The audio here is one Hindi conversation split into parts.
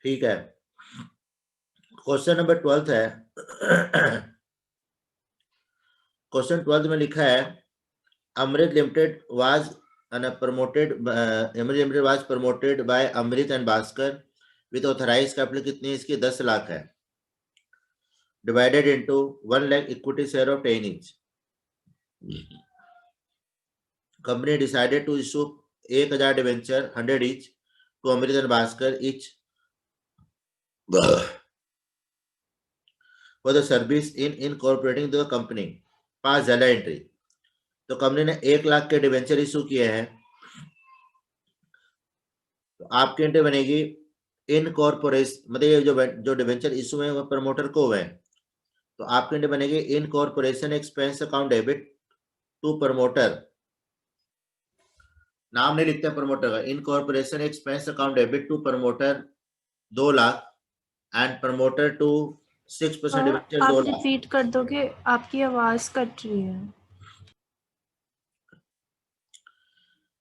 ठीक है, क्वेश्चन नंबर 12 है। क्वेश्चन 12 में लिखा है Amrit limited was promoted by Amrit and Bhaskar with authorise capital कितनी है इसकी? 10 लाख है, divided into 1 lakh equity share of 10 each. Company decided to issue 1000 debenture 100 each to Amrit and Bhaskar each for the service in incorporating the company। पास ज्यादा एंट्री। तो कंपनी ने 1 लाख के डिवेंचर इशू किए हैं, तो आपकी एंट्री बनेगी इनकॉर्पोरेशन, मतलब ये जो डिवेंचर इशू है वो प्रमोटर को हुए, तो आपकी एंट्री बनेगी incorporation expense account debit to promoter. नाम नहीं लिखते प्रमोटर का। Incorporation expense account debit to promoter 2 lakh and promoter to 6% debenture 2 आप लाख। रिपीट कर दोगे, आपकी आवाज कट रही है।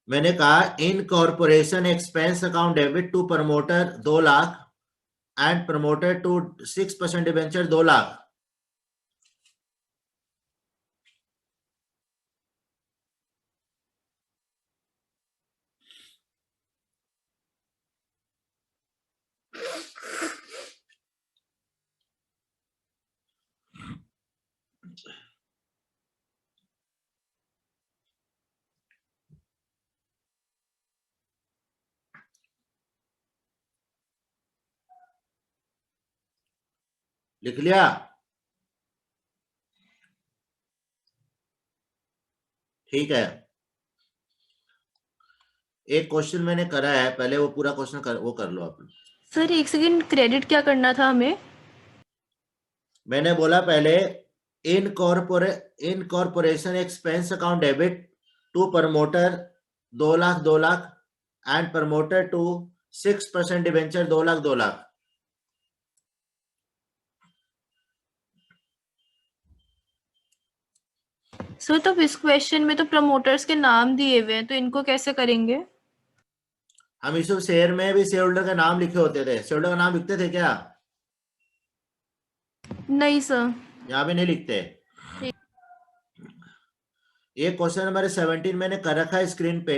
मैंने कहा incorporation expense account debit to promoter 2 lakh and promoter to 6% debenture 2 lakh. लिख लिया? ठीक है, एक क्वेश्चन मैंने करा है, पहले वो पूरा क्वेश्चन वो कर लो आप। सर एक सेकंड, क्रेडिट क्या करना था हमें? मैंने बोला पहले incorporation expense account debit to promoter 2 lakh 2 lakh and promoter to 6% debenture 2 lakh 2 lakh. Sir तो इस क्वेश्चन में तो प्रमोटर्स के नाम दिए हुए हैं, तो इनको कैसे करेंगे? हम इस शेयर में भी शेयर होल्डर का नाम लिखे होते थे, शेयर होल्डर का नाम लिखते थे क्या? नहीं सर। यहाँ भी नहीं लिखते। ये क्वेश्चन नंबर 17 मैंने कर रखा है स्क्रीन पे,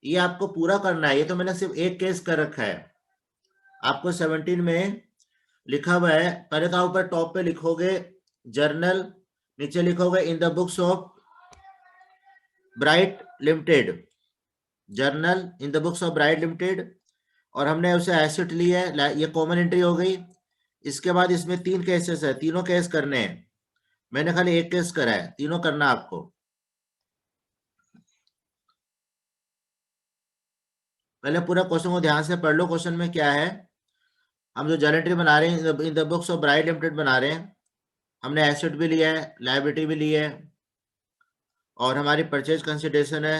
ये आपको पूरा करना है। ये तो मैंने सिर्फ एक केस कर रखा है। आपको 17 में लिखा हुआ है, पहले तो ऊपर टॉप पे लिखोगे जर्नल, नीचे लिखोगे in the books of bright limited, journal in the books of bright limited, और हमने उसे एसेट ली है, ये कॉमन एंट्री हो गई। इसके बाद इसमें 3 केसेस है, तीनों केस करने हैं। मैंने खाली एक केस करा है, तीनों करना आपको। पहले पूरा क्वेश्चन को ध्यान से पढ़ लो। क्वेश्चन में क्या है, हम जो जर्नल एंट्री बना रहे हैं in the books of bright limited बना रहे हैं, हमने एसेट भी लिया है, लायबिलिटी भी ली है, और हमारी परचेज कंसिडरेशन है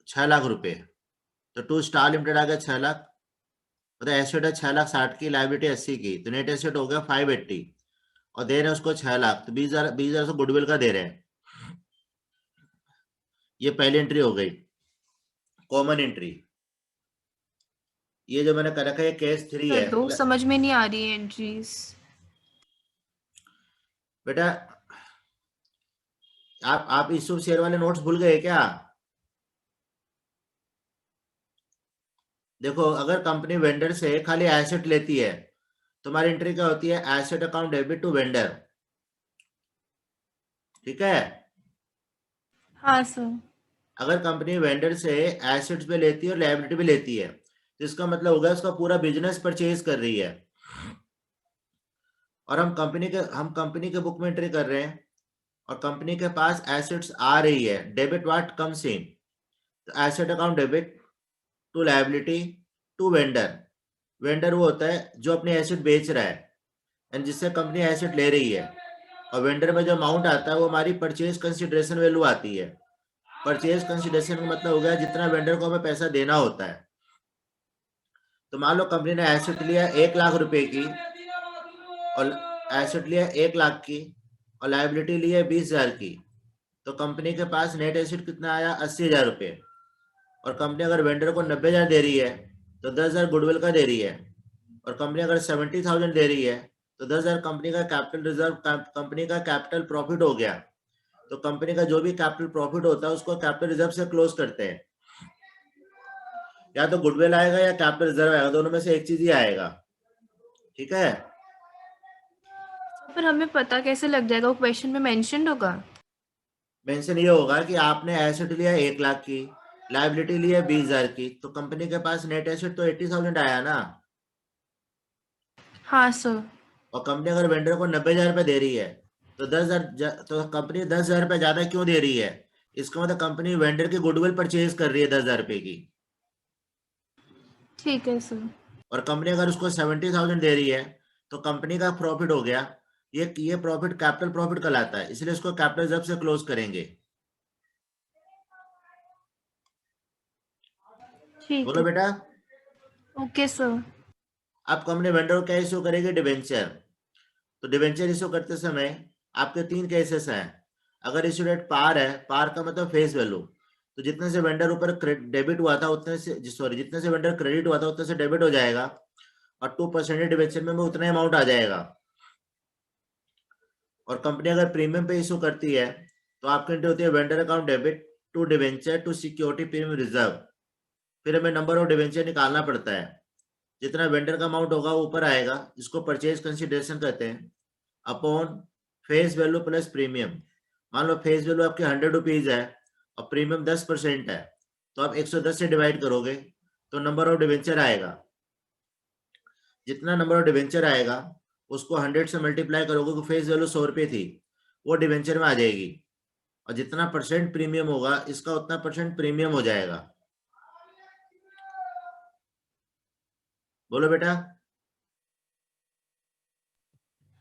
6 लाख रुपए। तो टू स्टार लिमिटेड आ गया 6 लाख, मतलब एसेट है 6,60,000 की, लायबिलिटी 80 की, तो नेट एसेट हो गया 580, और दे रहे हैं उसको 6 लाख, तो 20,000 से गुडविल का दे रहे हैं। ये पहली एंट्री हो गई, कॉमन एंट्री। ये जो मैंने कर रखा है केस 3 है। दो समझ में नहीं आ रही है एंट्रीज। बेटा आप इशू शेयर वाले नोट्स भूल गए क्या? देखो, अगर कंपनी वेंडर से खाली एसेट लेती है, तुम्हारी एंट्री क्या होती है? Asset account debit to vendor. ठीक है? हाँ सर। अगर कंपनी वेंडर से एसेट्स भी लेती है और लायबिलिटी भी लेती है, तो इसका मतलब होगा उसका पूरा बिजनेस परचेज कर रही है। और हम कंपनी के बुक में एंट्री कर रहे हैं, और कंपनी के पास एसेट्स आ रही है, डेबिट व्हाट कम्स इन, तो asset account debit to liability to vendor. Vendor वो होता है जो अपने एसेट बेच रहा है एंड जिससे कंपनी एसेट ले रही है, और वेंडर में जो अमाउंट आता है वो हमारी परचेज कंसिडरेशन वैल्यू आती है। परचेज कंसिडरेशन का मतलब हो गया जितना वेंडर को हमें पैसा देना होता है। तो मान लो कंपनी ने एसेट लिया 1 लाख रुपए की, और एसेट लिया 1 लाख की, और लायबिलिटी ली है 20,000 की, तो कंपनी के पास नेट एसेट कितना आया? 80,000 रुपए। और कंपनी अगर वेंडर को 90,000 दे रही है, तो 10,000 गुडविल का दे रही है, और कंपनी अगर 70,000 दे रही है तो 10,000 कंपनी का कैपिटल रिजर्व, कंपनी का कैपिटल प्रॉफिट हो गया। तो कंपनी का जो भी कैपिटल प्रॉफिट होता है उसको कैपिटल रिजर्व से क्लोज करते हैं। या तो गुडविल आएगा या कैपिटल रिजर्व आएगा, दोनों में से एक चीज ही आएगा। ठीक है। पर हमें पता कैसे लग जाएगा, वो क्वेश्चन में मेंशन्ड होगा? मेंशन ये होगा कि आपने एसेट लिया 1 लाख की, लायबिलिटी ली है 20,000 की, तो कंपनी के पास नेट एसेट तो 80,000 आया ना। हाँ सर। और कंपनी अगर वेंडर को 90,000 रुपए दे रही है तो 10,000, तो कंपनी 10,000 रुपए ज्यादा क्यों दे रही है? इसका मतलब कंपनी वेंडर की गुडविल परचेज कर रही है 10,000 रुपए की। ठीक है सर। और कंपनी अगर उसको 70,000 दे रही है तो कंपनी का प्रॉफिट हो गया। ये प्रॉफिट कैपिटल प्रॉफिट कहलाता है, इसलिए इसको कैपिटल रिजर्व से क्लोज करेंगे। ठीक बोलो है। बेटा। Okay sir. अब कंपनी वेंडर को क्या इश्यू करेगी? डिवेंचर। तो डिवेंचर इश्यू करते समय आपके 3 केसेस हैं। अगर इश्यू डेट पार है, पार का मतलब फेस वैल्यू, तो जितने से वेंडर ऊपर डेबिट हुआ था उतने से, सॉरी, जितने से वेंडर क्रेडिट हुआ था उतने से डेबिट हो जाएगा, और 2% डिवेंचर में उतना अमाउंट आ जाएगा। और कंपनी अगर प्रीमियम पे इशू करती है तो आपकी एंट्री होती है vendor account debit to debenture to security premium reserve. फिर हमें नंबर ऑफ डिवेंचर निकालना पड़ता है। जितना वेंडर का अमाउंट होगा वो ऊपर आएगा, जिसको परचेज कंसिडरेशन कहते हैं, upon face value plus premium. मान लो फेस वैल्यू आपकी 100 रुपीज है और प्रीमियम 10% है, तो आप 110 से डिवाइड करोगे तो नंबर ऑफ डिवेंचर आएगा। जितना नंबर ऑफ डिवेंचर आएगा उसको 100 से मल्टीप्लाई करोगे, तो फेस वैल्यू 100 रुपये थी, वो डिवेंचर में आ जाएगी, और जितना परसेंट प्रीमियम होगा इसका उतना परसेंट प्रीमियम हो जाएगा। बोलो बेटा।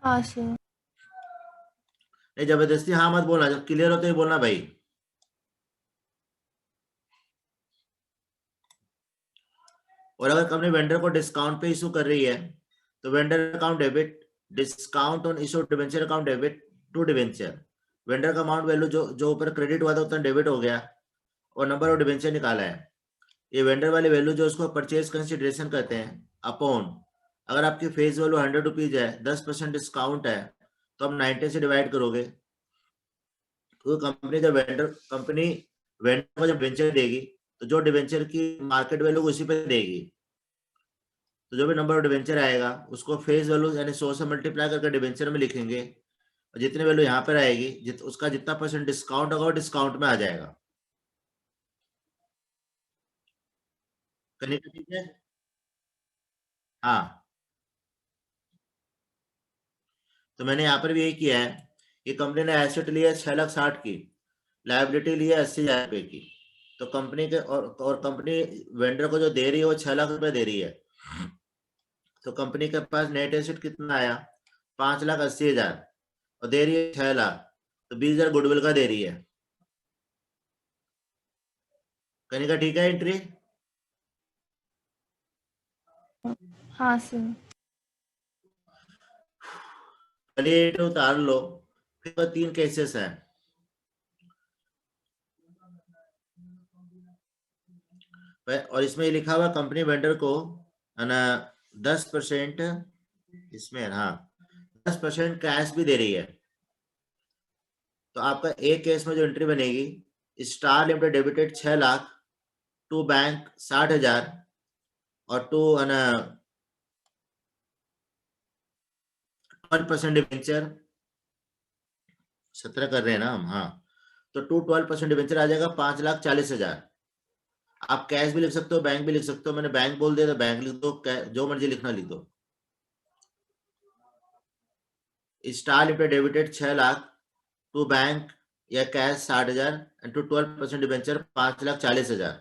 हाँ सर। नहीं, जबरदस्ती हाँ मत बोलना, जब क्लियर हो तो ही बोलना भाई। और अगर कंपनी वेंडर को डिस्काउंट पे इशू कर रही है तो vendor account debit discount on issue debenture account debit to debenture. Vendor का अमाउंट वैल्यू जो जो ऊपर क्रेडिट हुआ था उतना डेबिट हो गया, और नंबर ऑफ डिवेंचर निकाला है। ये वेंडर वाली वैल्यू जो उसको परचेज कंसिडरेशन कहते हैं, अपॉन, अगर आपकी फेस वैल्यू 100 रुपीज है, 10% डिस्काउंट है, तो आप 90 से डिवाइड करोगे। तो कंपनी वेंडर को जब डिवेंचर देगी तो जो डिवेंचर की मार्केट वैल्यू उसी पे देगी, तो जो भी नंबर ऑफ डिवेंचर आएगा उसको फेस वैल्यू यानी 100 से मल्टीप्लाई करके डिवेंचर में लिखेंगे, और जितनी वैल्यू यहाँ पर आएगी उसका जितना परसेंट डिस्काउंट होगा वो डिस्काउंट में आ जाएगा। ठीक है। हाँ, तो मैंने यहाँ पर भी यही किया है कि कंपनी ने एसेट लिया 6,60,000 की, लायबिलिटी ली है 80,000 रुपए की। तो कंपनी के और कंपनी वेंडर को जो दे रही है वो 6 लाख रुपए दे रही है। तो कंपनी के पास नेट एसेट कितना आया? 5,80,000, और दे रही है 6 लाख, तो 20,000 गुडविल का दे रही है। कनिका ठीक है एंट्री? हाँ सर। चलिए एंट्री उतार लो। फिर तो 3 केसेस हैं। और इसमें लिखा हुआ कंपनी वेंडर को है ना 10%, इसमें हाँ 10% कैश भी दे रही है। तो आपका एक केस में जो एंट्री बनेगी, star limited debited 6 lakh to bank 60,000, और टू है ना 12% डिवेंचर, 17 कर रहे हैं ना हम, हाँ। तो टू 12% डिवेंचर आ जाएगा 5,40,000। आप कैश भी लिख सकते हो, बैंक भी लिख सकते हो, मैंने बैंक बोल दिया तो बैंक लिख दो, जो मर्जी लिखना लिख दो। Star limited debited 6 lakh to bank या कैश 60,000 एंड टू 12% डिवेंचर 5,40,000।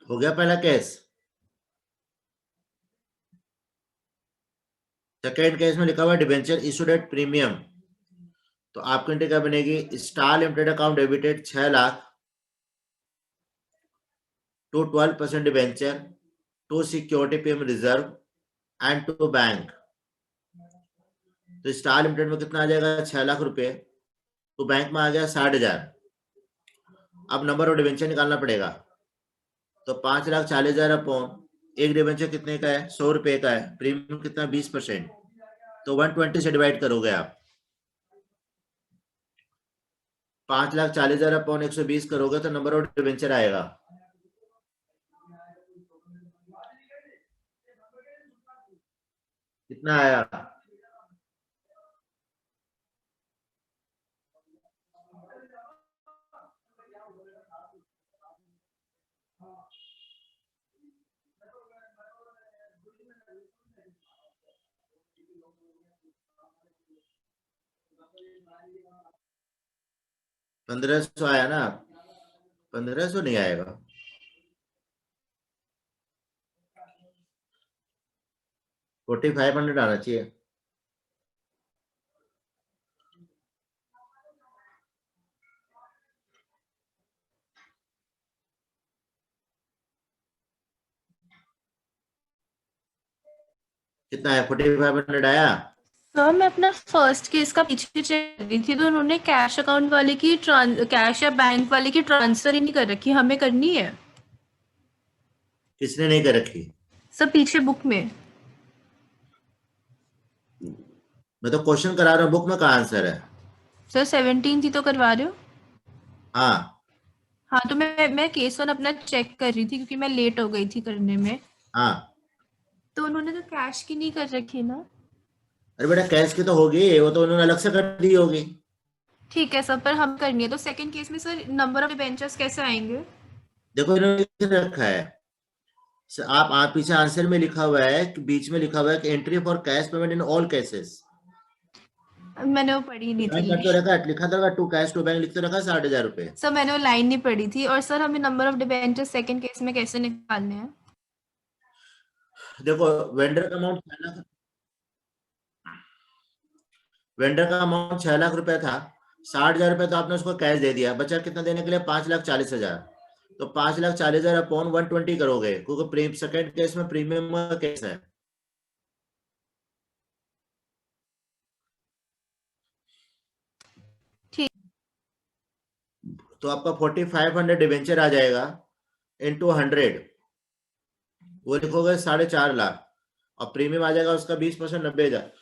हो गया पहला केस। सेकेंड केस में लिखा हुआ डिबेंचर इशूड एट प्रीमियम, तो आपकी एंट्री क्या बनेगी? Star limited account debited 6 lakh to 12% debenture to security premium reserve and to bank. तो स्टार लिमिटेड में कितना आ जाएगा? 6 लाख रुपए, तो बैंक में आ गया 60,000। अब नंबर ऑफ डिबेंचर निकालना पड़ेगा, तो 5,40,000 अपॉन एक डिबेंचर कितने का है? 100 रुपए का है, प्रीमियम कितना? 20%, तो 120 से डिवाइड करोगे आप। 5,40,000 अपॉन 120 करोगे तो नंबर ऑफ डिबेंचर आएगा। कितना आया? ₹1,500 आया ना? 1,500 नहीं आएगा, 4,500 आना चाहिए। कितना है? 4,500 आया। सर मैं अपना फर्स्ट केस का पीछे चेक कर रही थी, तो उन्होंने कैश अकाउंट वाले की कैश या बैंक वाले की ट्रांसफर ही नहीं कर रखी, हमें करनी है किसने नहीं कर रखी? सर पीछे बुक में। मैं तो क्वेश्चन करा रहा हूँ, बुक में कहाँ आंसर है? सर 17 ही तो करवा रहे हो। हाँ हाँ तो मैं केस वन अपना चेक कर रही थी क्योंकि मैं लेट हो गई थी करने में, हाँ। तो उन्होंने तो कैश की नहीं कर रखी ना। अरे बेटा कैश की तो होगी, वो तो उन्होंने अलग से कर दी होगी। ठीक है सर, पर हम करनी है तो सेकंड केस में सर नंबर ऑफ डिबेंचर्स कैसे आएंगे? देखो इन्होंने लिख रखा है, आप पीछे आंसर में लिखा हुआ है कि बीच में लिखा हुआ है कि entry for cash payment in all cases. मैंने वो पढ़ी नहीं बैंक थी। तो रखा लिखा था टू कैश टू बैंक, लिख तो रखा 60,000 रुपए। सर मैंने वो लाइन नहीं पढ़ी थी। और सर हमें number of debentures second case में कैसे निकालने हैं? देखो वेंडर का अमाउंट 6 लाख, वेंडर का अमाउंट 6 लाख रुपए था। 60,000 रुपए तो आपने उसको कैश दे दिया, बचा कितना देने के लिए? 5,40,000। तो 5,40,000 अपॉन 120 करोगे, क्योंकि सेकंड केस में प्रीमियम का केस है। ठीक। तो आपका 4,500 डिवेंचर आ जाएगा इंटू 100, वो लिखोगे 4.5 लाख, और प्रीमियम आ जाएगा उसका 20%, 90,000।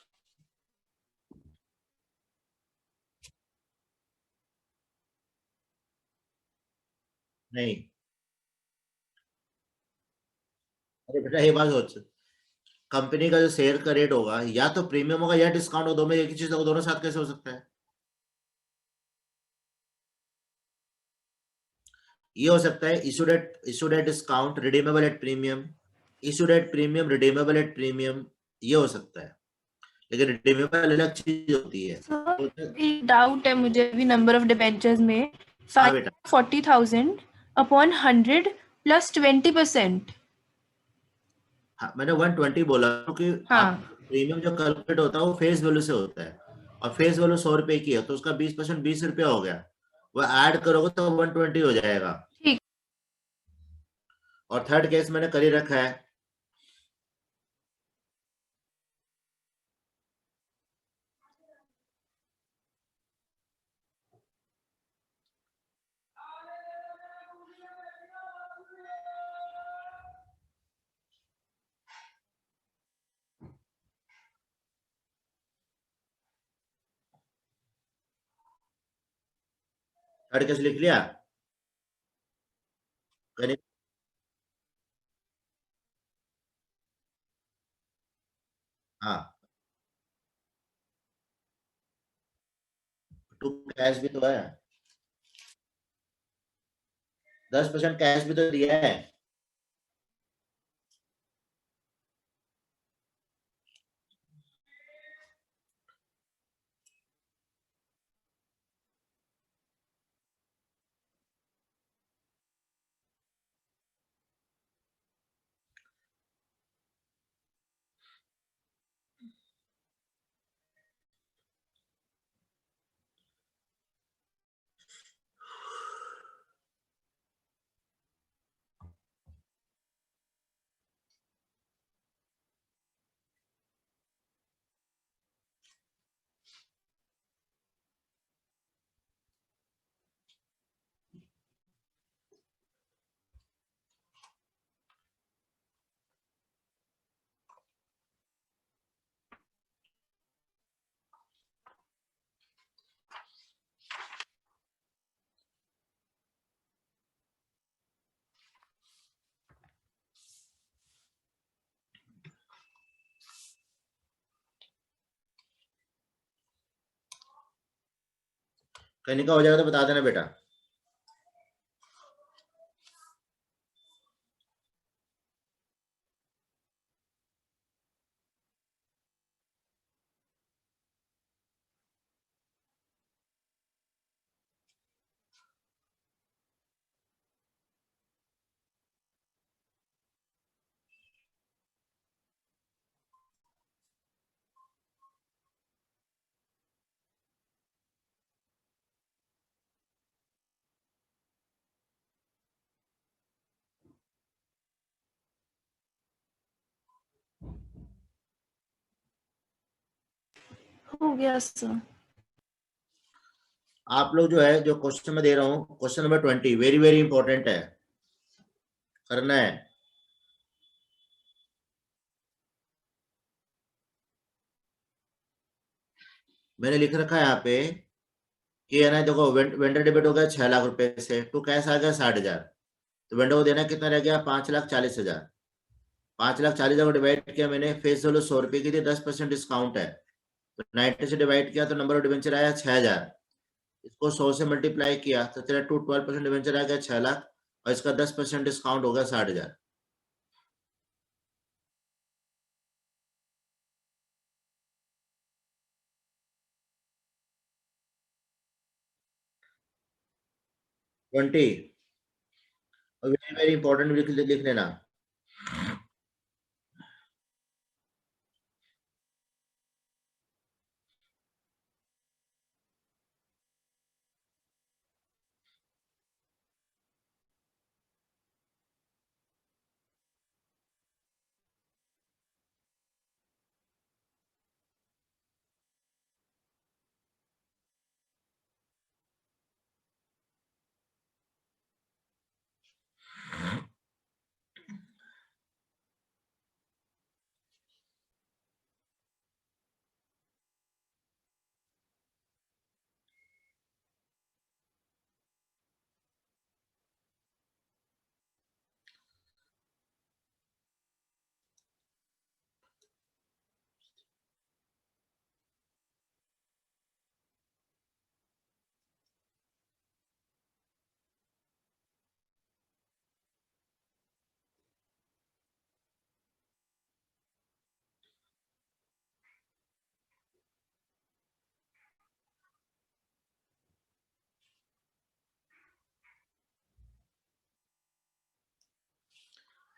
नहीं, अरे बेटा ये बात सोच, कंपनी का जो शेयर का रेट होगा या तो प्रीमियम होगा या डिस्काउंट होगा, दो में एक ही चीज होगा, दोनों साथ कैसे हो सकता है? ये हो सकता है issued at discount redeemable at premium, issued at premium redeemable at premium, ये हो सकता है, लेकिन रिडीमेबल अलग चीज होती है। सर तो- एक डाउट है मुझे भी नंबर ऑफ डिबेंचर्स में। हाँ बेटा, 540,000 अपॉन 100 प्लस 20%। हाँ मैंने 120 बोला क्योंकि आप हाँ प्रीमियम जो कैलकुलेट होता है वो फेस वैल्यू से होता है, और फेस वैल्यू 100 रुपए की है, तो उसका 20% 20 रुपया हो गया, वो ऐड करोगे तो 120 हो जाएगा। ठीक। और थर्ड केस मैंने कर ही रखा है। थर्ड केस लिख लिया? कहीं हाँ, टू कैश भी तो है, 10% कैश भी तो दिया है। कहीं का हो जाएगा तो बता देना बेटा। हो गया सर। आप लोग जो है, जो क्वेश्चन मैं दे रहा हूँ, question number 20 very very important है, करना है। मैंने लिख रखा है यहाँ पे कि है ना, देखो वेंडर डेबिट हो गया 6 लाख रुपए से, टू कैश आ गया 60,000, तो वेंडर को देना कितना रह गया? 5,40,000। 5,40,000 को डिवाइड किया मैंने, फेस वैल्यू 100 रुपए की थी, 10% डिस्काउंट है, तो 90 से डिवाइड किया तो नंबर ऑफ डिवेंचर आया 6,000। इसको 100 से मल्टीप्लाई किया तो तेरा 12% डिवेंचर आ गया 6 लाख, और इसका 10% डिस्काउंट होगा 60,000। ट्वेंटी, वेरी वेरी इंपॉर्टेंट, लिख लेना।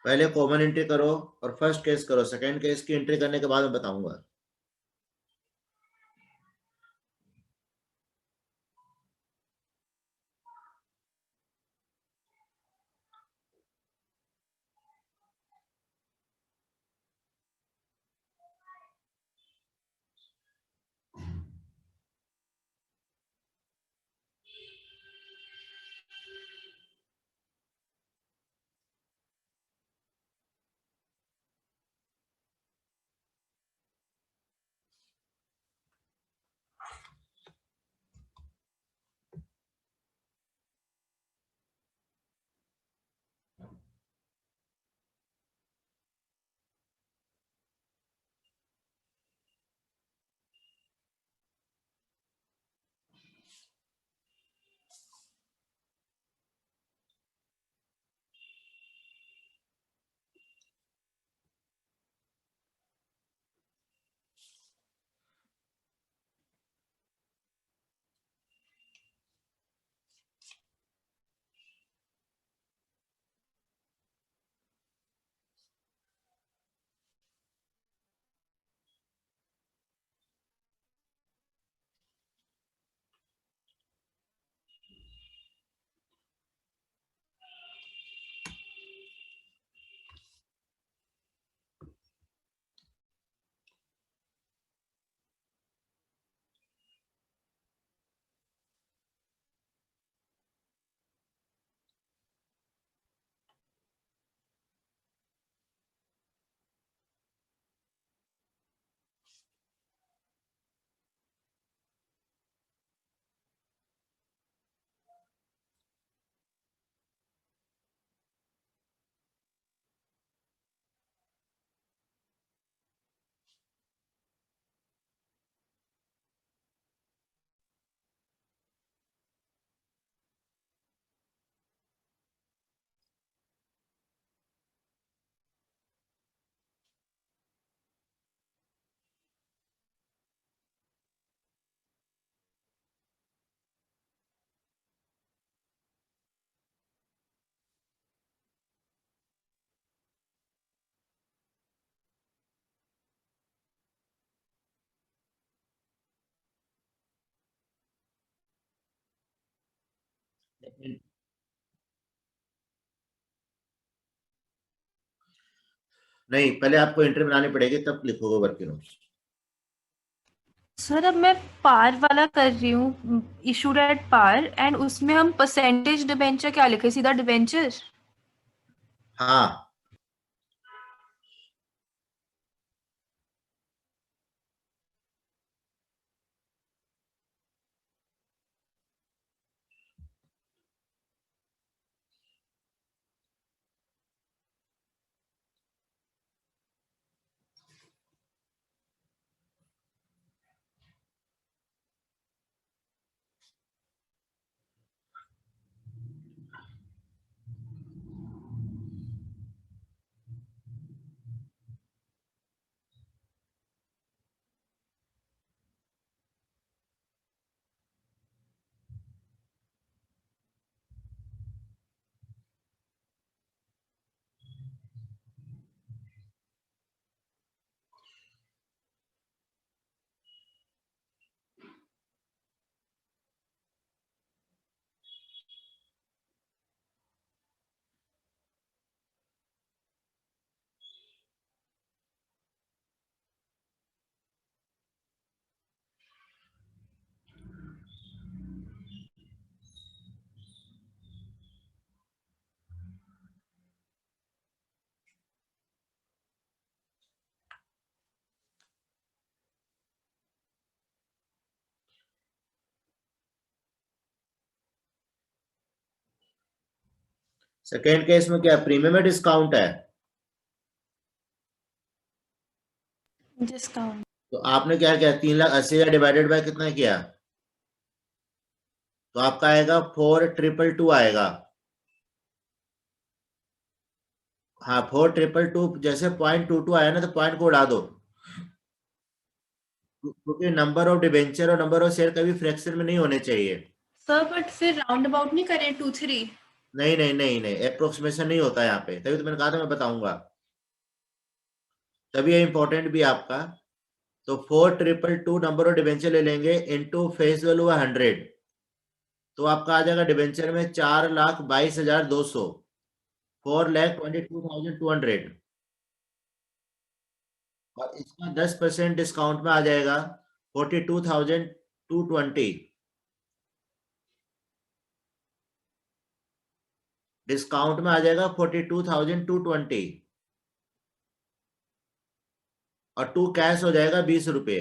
पहले कॉमन एंट्री करो और फर्स्ट केस करो, सेकंड केस की एंट्री करने के बाद मैं बताऊंगा। नहीं, पहले आपको एंट्री बनानी पड़ेगी, तब लिखोगे वर्किंग नोट्स। सर अब मैं पार वाला कर रही हूँ, इशूड एट पार, एंड उसमें हम परसेंटेज डिबेंचर क्या लिखे, सीधा डिबेंचर? हाँ, सेकेंड केस में क्या प्रीमियम में डिस्काउंट है? डिस्काउंट। तो आपने क्या किया, 3,80,000 डिवाइडेड बाय कितना किया, तो आपका आएगा 4,222 आएगा। हाँ, 4,222, जैसे 0.22 आया ना, तो पॉइंट को उड़ा दो, क्योंकि नंबर ऑफ डिबेंचर और नंबर ऑफ शेयर कभी फ्रैक्शन में नहीं होने चाहिए। सर बट फिर राउंड अबाउट नहीं करें 2-3? नहीं नहीं नहीं नहीं, अप्रोक्सीमेशन नहीं होता यहाँ पे, तभी तो मैंने कहा था मैं बताऊंगा, तभी ये इंपॉर्टेंट भी है आपका। तो 4,222 नंबर ऑफ डिबेंचर ले लेंगे, इनटू फेस वैल्यू 100, तो आपका आ जाएगा डिबेंचर में 4,22,200, 4,22,200, और इसका 10% डिस्काउंट में आ जाएगा 42,220। डिस्काउंट में आ जाएगा 42,220, और 2 कैश हो जाएगा 20 रुपए।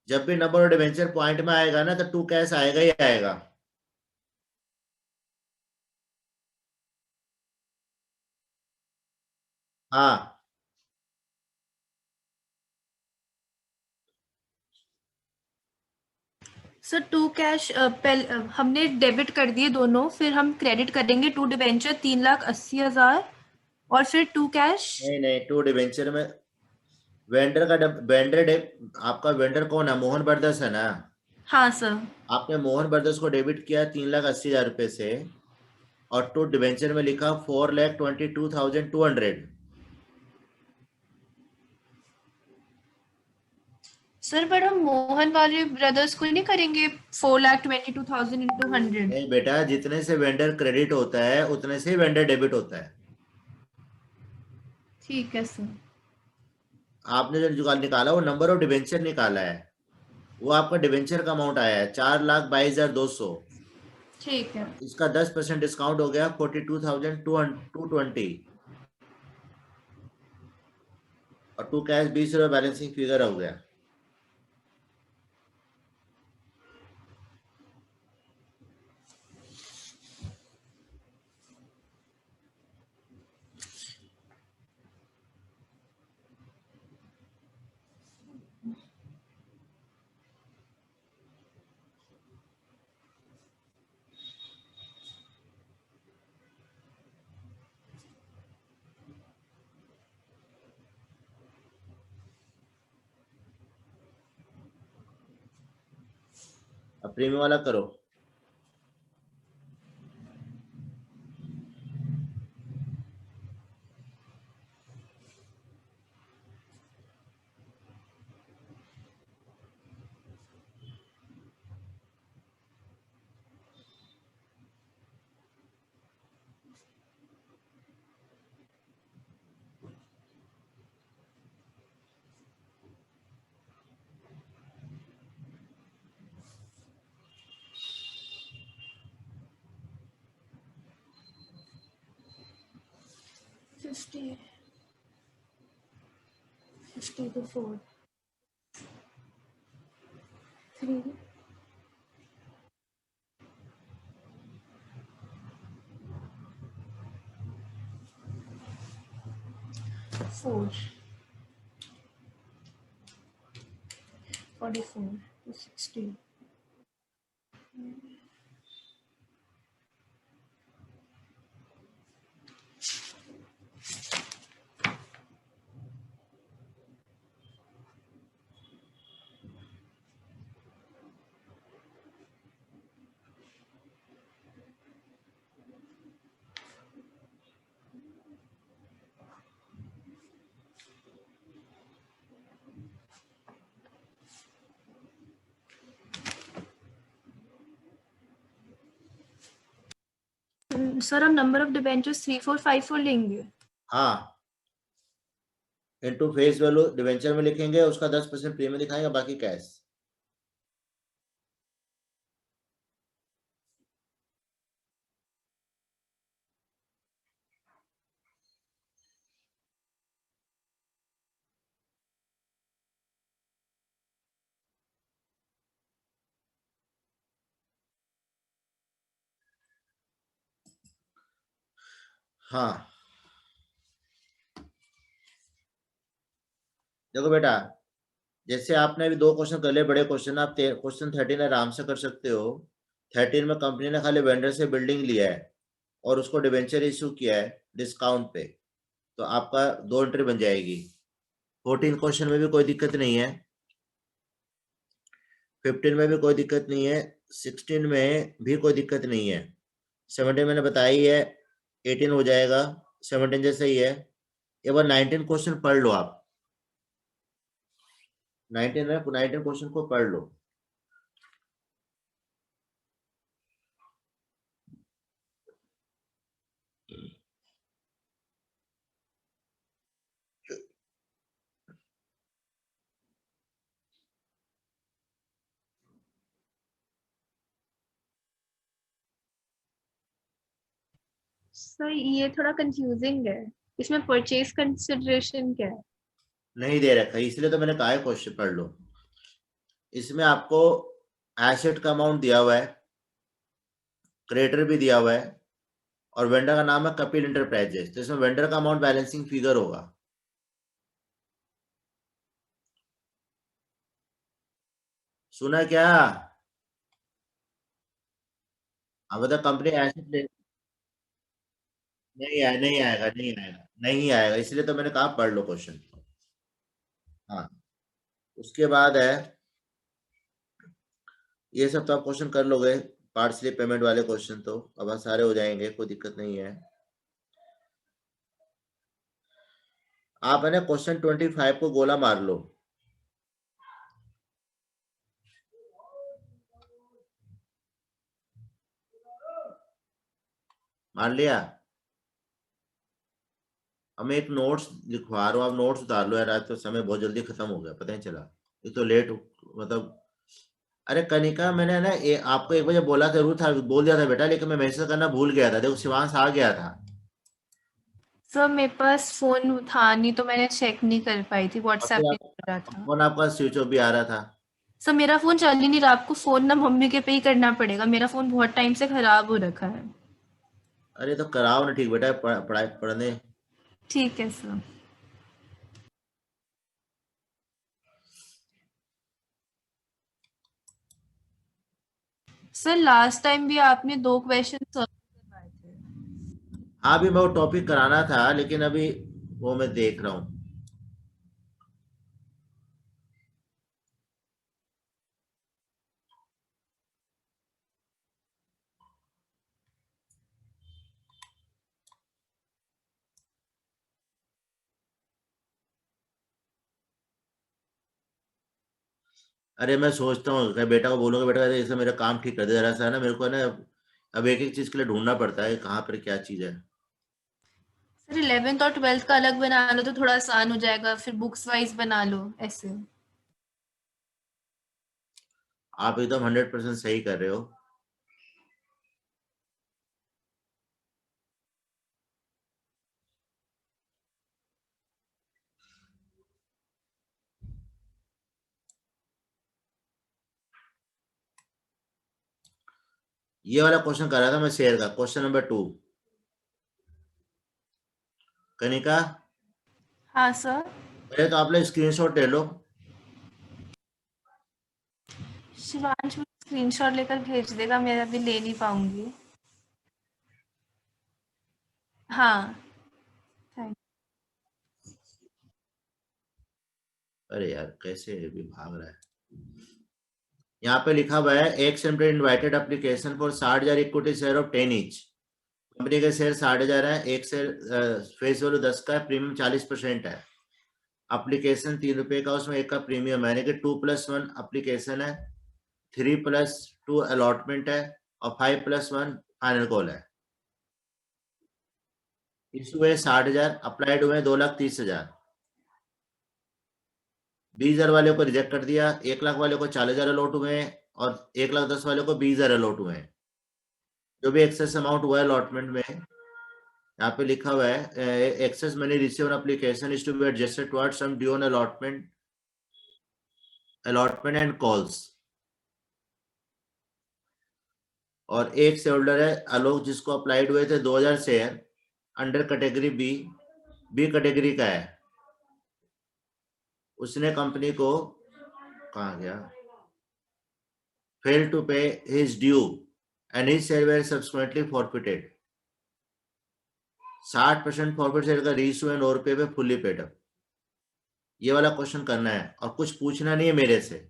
जब भी नंबर ऑफ डिवेंचर पॉइंट में आएगा ना, तो 2 कैश आएगा ही आएगा। हाँ, सर 2 कैश हमने डेबिट कर दिए दोनों, फिर हम क्रेडिट करेंगे 2 डिबेंचर 3,80,000, और फिर 2 कैश। नहीं नहीं, 2 डिवेंचर में वेंडर का आपका वेंडर कौन है, मोहन ब्रदर्स है ना? हाँ सर। आपने मोहन ब्रदर्स को डेबिट किया 3,80,000 रुपए से, और 2 डिवेंचर में लिखा 4,22,200। सर बट हम मोहन वाले ब्रदर्स को ही नहीं करेंगे 4,22,000 इंटू 100? नहीं बेटा, जितने से वेंडर क्रेडिट होता है उतने से ही वेंडर डेबिट होता है। ठीक है सर। आपने जो निकाला वो नंबर ऑफ डिवेंचर निकाला है, वो आपका डिवेंचर का अमाउंट आया है 4,22,200। ठीक है। इसका 10% डिस्काउंट हो गया 42,220, और 2 कैश 20 रुपये बैलेंसिंग फिगर हो गया। अब प्रीमियम वाला करो। 50 to 4 3 4 44 to 60 सर हम नंबर ऑफ डिबेंचर्स 3454 लेंगे। हाँ, इनटू फेस वैल्यू डिवेंचर में लिखेंगे, उसका 10% प्रीमियम दिखाएंगे, बाकी कैश। हाँ, देखो बेटा, जैसे आपने अभी 2 क्वेश्चन कर लिए, बड़े क्वेश्चन, आप क्वेश्चन 13 आराम से कर सकते हो। 13 में कंपनी ने खाली वेंडर से बिल्डिंग लिया है और उसको डिवेंचर इशू किया है डिस्काउंट पे, तो आपका 2 एंट्री बन जाएगी। 14 क्वेश्चन में भी कोई दिक्कत नहीं है, 15 में भी कोई दिक्कत नहीं है, 16 में भी कोई दिक्कत नहीं है, 17 मैंने बताई है, 18 हो जाएगा, 17 जैसे ही है। एक बार 19 क्वेश्चन पढ़ लो आप, 19 क्वेश्चन को पढ़ लो। सर ये थोड़ा कंफ्यूजिंग है, इसमें परचेज कंसिडरेशन क्या है? नहीं दे रखा, इसलिए तो मैंने कहा है क्वेश्चन पढ़ लो। इसमें आपको एसेट का अमाउंट दिया हुआ है, क्रेडिटर भी दिया हुआ है, और वेंडर का नाम है कपिल इंटरप्राइजेस, तो इसमें वेंडर का अमाउंट बैलेंसिंग फिगर होगा। सुना क्या? अब तक कंपनी एसेट नहीं आएगा, नहीं आएगा, इसलिए तो मैंने कहा पढ़ लो क्वेश्चन। हाँ, उसके बाद है, ये सब तो आप क्वेश्चन कर लोगे, पार्सली पेमेंट वाले क्वेश्चन तो अब सारे हो जाएंगे, कोई दिक्कत नहीं है। आप है ना क्वेश्चन 25 को गोला मार लो। मार लिया? अब मैं एक नोट्स लिखवा रहा हूँ, आप नोट्स उतार लो यार, आज तो समय बहुत जल्दी खत्म हो गया, पता नहीं चला। ये तो लेट, मतलब, अरे कनिका, मैंने ना आपको 1 बजे बोला जरूर था, बोल दिया था बेटा, लेकिन मैं मैसेज करना भूल गया था, देखो शिवांश आ गया था। सर मेरे पास फोन था नहीं तो मैंने चेक नहीं कर पाई थी, और व्हाट्सएप फिर नहीं कर रहा था। फोन आपका स्विच ऑफ भी आ रहा था। सर मेरा फोन चल ही नहीं रहा, आपको फोन ना मम्मी के पे ही करना पड़ेगा, मेरा फोन बहुत टाइम से खराब हो रखा है। अरे तो कराओ ना, ठीक बेटा, पढ़ाई पढ़ने। ठीक है सर। सर लास्ट टाइम भी आपने 2 क्वेश्चन सॉल्व करवाए थे। हाँ, अभी मैं वो टॉपिक कराना था, लेकिन अभी वो मैं देख रहा हूँ। अरे मैं सोचता हूँ कि बेटा को बोलूंगा, बेटा ऐसा मेरा काम ठीक कर दे जरा सा, ना मेरे को ना अब एक एक चीज के लिए ढूंढना पड़ता है कहाँ पर क्या चीज है। सर 11th और 12th का अलग बना लो तो थोड़ा आसान हो जाएगा, फिर बुक्स वाइज बना लो ऐसे। आप एकदम 100% सही कर रहे हो। ये वाला क्वेश्चन कर रहा था मैं शेयर का, क्वेश्चन नंबर 2। कनिका, हाँ सर। पहले तो आप लोग स्क्रीनशॉट ले लो। शिवांश स्क्रीनशॉट लेकर भेज देगा, मैं अभी ले नहीं पाऊंगी। हाँ, थैंक। अरे यार कैसे भी भाग रहा है। यहाँ पे लिखा हुआ है एक centre invited application for 60,000 equity share of 10 each. Company के शेयर 60,000 है, एक शेयर फेस वैल्यू 10 का है, प्रीमियम 40% है। एप्लीकेशन 3 रुपए का, उसमें एक का प्रीमियम है, यानी कि 2+1 एप्लीकेशन है, 3+2 अलॉटमेंट है और 5+1 फाइनल कॉल है। इशू है 60,000, अप्लाइड हुए 2,30,000। 20,000 वाले को रिजेक्ट कर दिया, 1 लाख वाले को 40,000 अलॉट हुए हैं और 1,10,000 वाले को 20,000 अलॉट हुए हैं। जो भी एक्सेस अमाउंट हुआ है अलॉटमेंट में, यहाँ पे लिखा हुआ है excess money receive on application is to be adjusted towards sum due on allotment and calls. और एक शेयर होल्डर है आलोक, जिसको अप्लाइड हुए थे 2,000 share under category B category का है। उसने कंपनी को, कहाँ गया, fail to pay his due and his share were subsequently forfeited. 60% forfeit share का reissue and over pay fully paid up. ये वाला क्वेश्चन करना है और कुछ पूछना नहीं है मेरे से।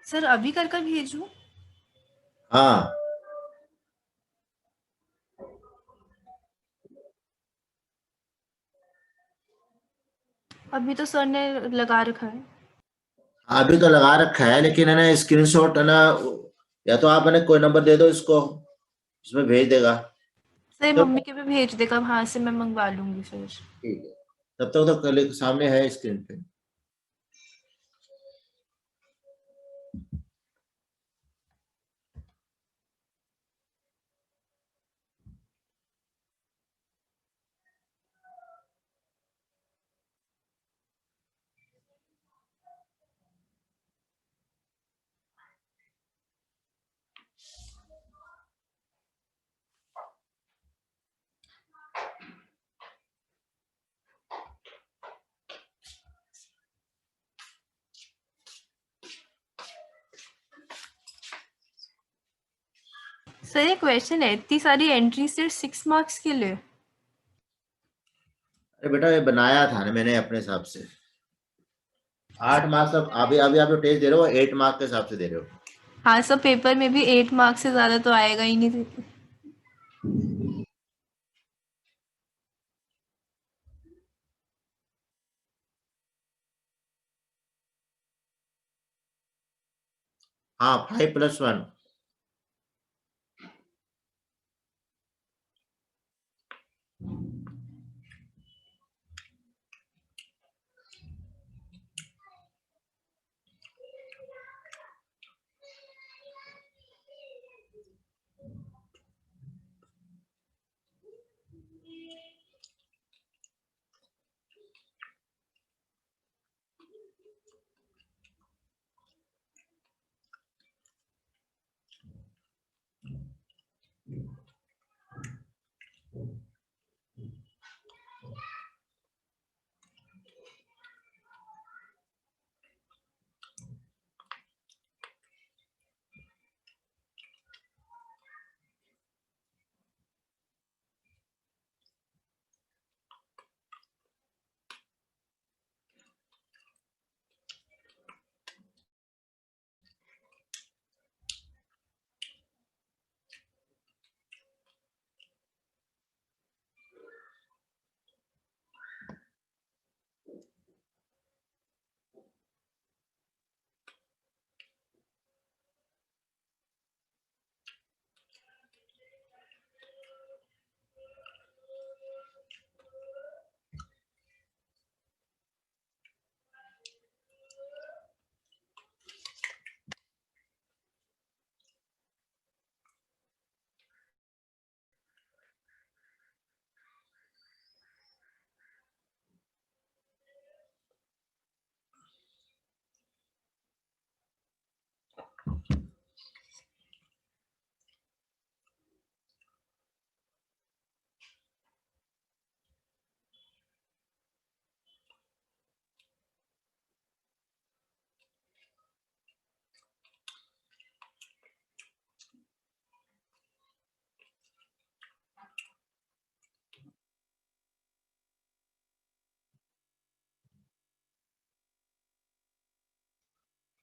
सर अभी कर कर भेजूं? हाँ, अभी तो सर ने लगा रखा है। अभी तो लगा रखा है, लेकिन है ना स्क्रीनशॉट है ना, या तो आप है ना कोई नंबर दे दो इसको, इसमें भेज देगा। सर तो मम्मी के भी भेज देगा, वहां से मैं मंगवा लूंगी फिर। ठीक है, तब तक तो कल सामने है स्क्रीन पे। सर ये क्वेश्चन है, इतनी सारी एंट्री सिर्फ 6 मार्क्स के लिए? अरे बेटा ये बनाया था ना मैंने अपने हिसाब से। 8 मार्क्स, अब अभी अभी आप जो टेस्ट दे रहे हो 8 मार्क्स के हिसाब से दे रहे हो। हाँ सर, पेपर में भी 8 मार्क्स से ज्यादा तो आएगा ही नहीं। हाँ 5+1।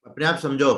अपने आप समझो।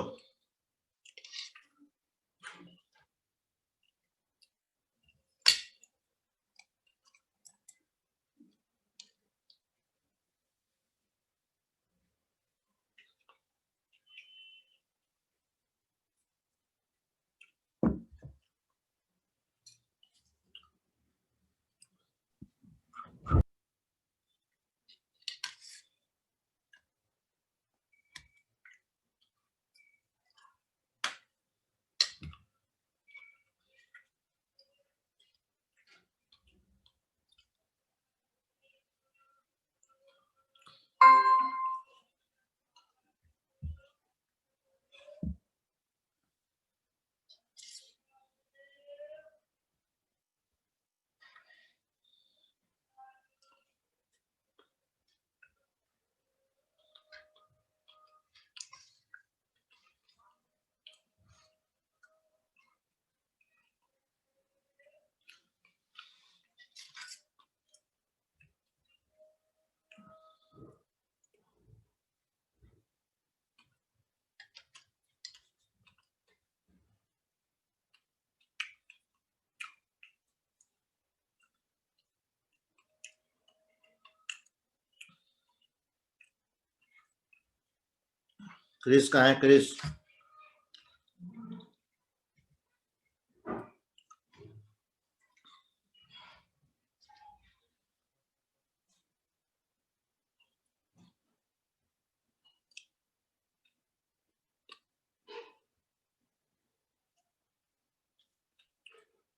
क्रिस कहाँ है? क्रिस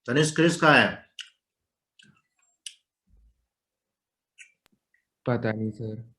तनिष, क्रिस कहाँ है? पता नहीं सर।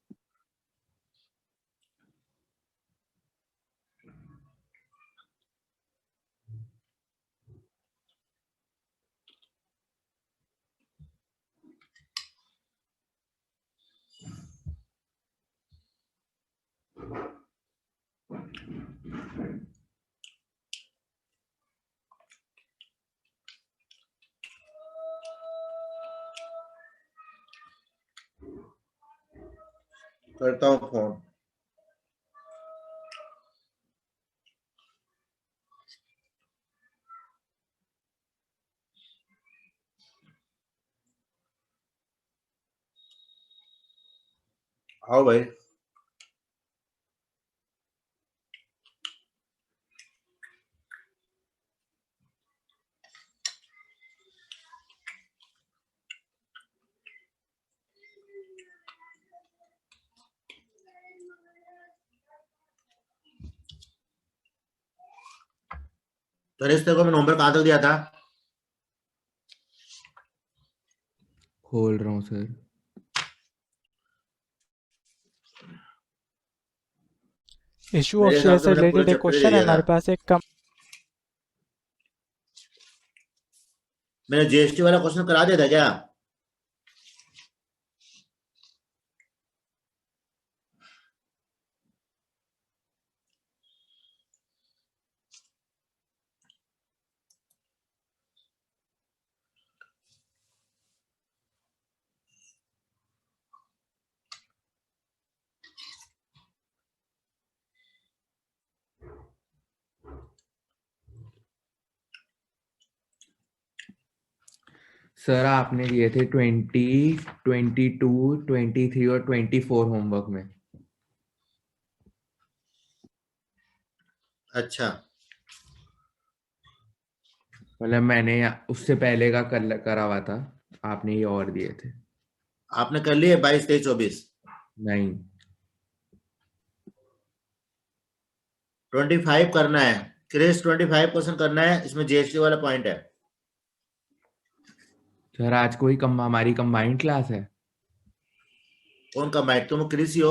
करता हूँ फोन। आओ भाई। तो रिश्ते को मैंने होमवर्क कहाँ तक दिया था? खोल रहा हूँ सर। इशू ऑफ मेरे शेयर हिसाब से से मैंने पूरे रिलेटेड एक चैप्टर ही दे क्वेश्चन है दिया था। हमारे पास एक कम मैंने जीएसटी वाला क्वेश्चन करा दिया था क्या? सर आपने दिए थे 20, 22, 23 और 24 होमवर्क में। अच्छा, मतलब मैंने उससे पहले का करा हुआ था, आपने ये और दिए थे। आपने कर लिए 22, 23, 24? नहीं 25 करना है क्रिस, 25 क्वेश्चन करना है, इसमें जीएसटी वाला पॉइंट है। सर आज कोई हमारी कंबाइंड क्लास है। कौन का मैट? तुम क्रिस ही हो?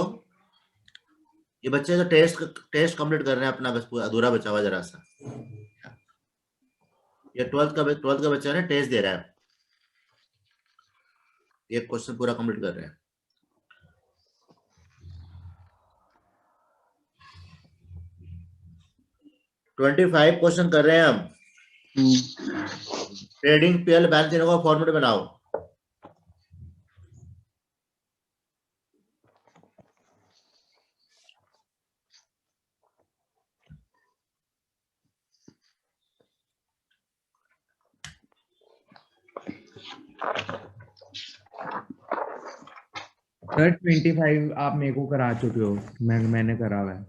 ये बच्चे तो टेस्ट कंप्लीट कर रहे हैं अपना, बस पूरा अधूरा बचा हुआ जरा सा। ये 12th का बच्चा है ना, टेस्ट दे रहा है, ये क्वेश्चन पूरा कंप्लीट कर रहे हैं। ट्वेंटी 25 क्वेश्चन कर रहे हैं हम। ट्रेडिंग पीएल बैलेंस तीनों का फॉर्मेट बनाओ। सर 25 आप मेरे को करा चुके हो, मैंने करा हुआ है।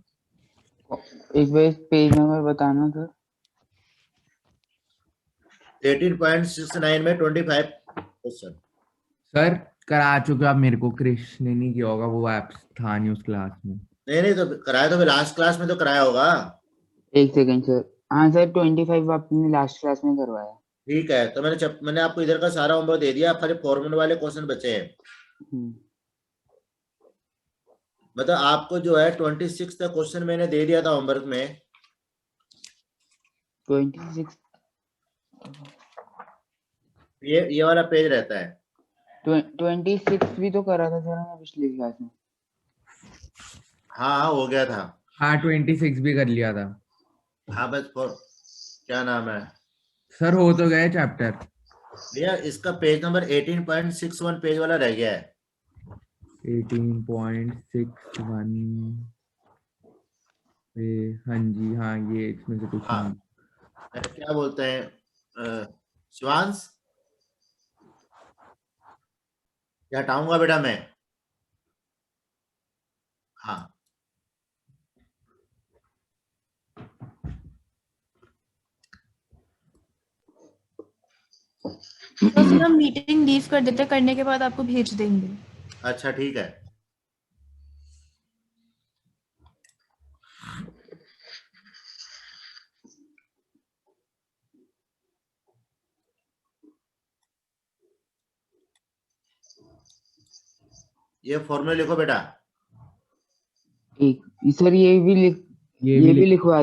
एक बार पेज नंबर बताना सर। 18.69 में 25 क्वेश्चन। सर करा चुके हो आप मेरे को, क्रिश ने नहीं किया होगा, वो आप था नहीं उस क्लास में। नहीं तो कराया तो लास्ट क्लास में तो कराया होगा। एक सेकंड सर। हाँ सर 25 आपने लास्ट क्लास में करवाया। ठीक है, तो मैंने आपको इधर का सारा होमवर्क दे दिया, खाली फॉर्मूले वाले क्वेश्चन बचे हैं। मतलब आपको जो है 26 का क्वेश्चन मैंने दे दिया था होमवर्क में। 26 ये वाला पेज रहता है। 26 भी तो करा था सर मैं पिछली क्लास में। हाँ हो गया था। हाँ 26 भी कर लिया था। हाँ बस क्या नाम है सर हो तो गए चैप्टर। भैया, इसका पेज नंबर 18.61 पेज वाला रह गया है। 18.61 हाँ जी, हाँ ये इसमें से कुछ हाँ नहीं। क्या बोलते हैं शिवांश, ये हटाऊंगा बेटा मैं। हाँ तो फिर हम मीटिंग लीव कर देते, करने के बाद आपको भेज देंगे। अच्छा ठीक है। ये फॉर्मूला लिखो बेटा। एक सर ये भी ये भी लिखवा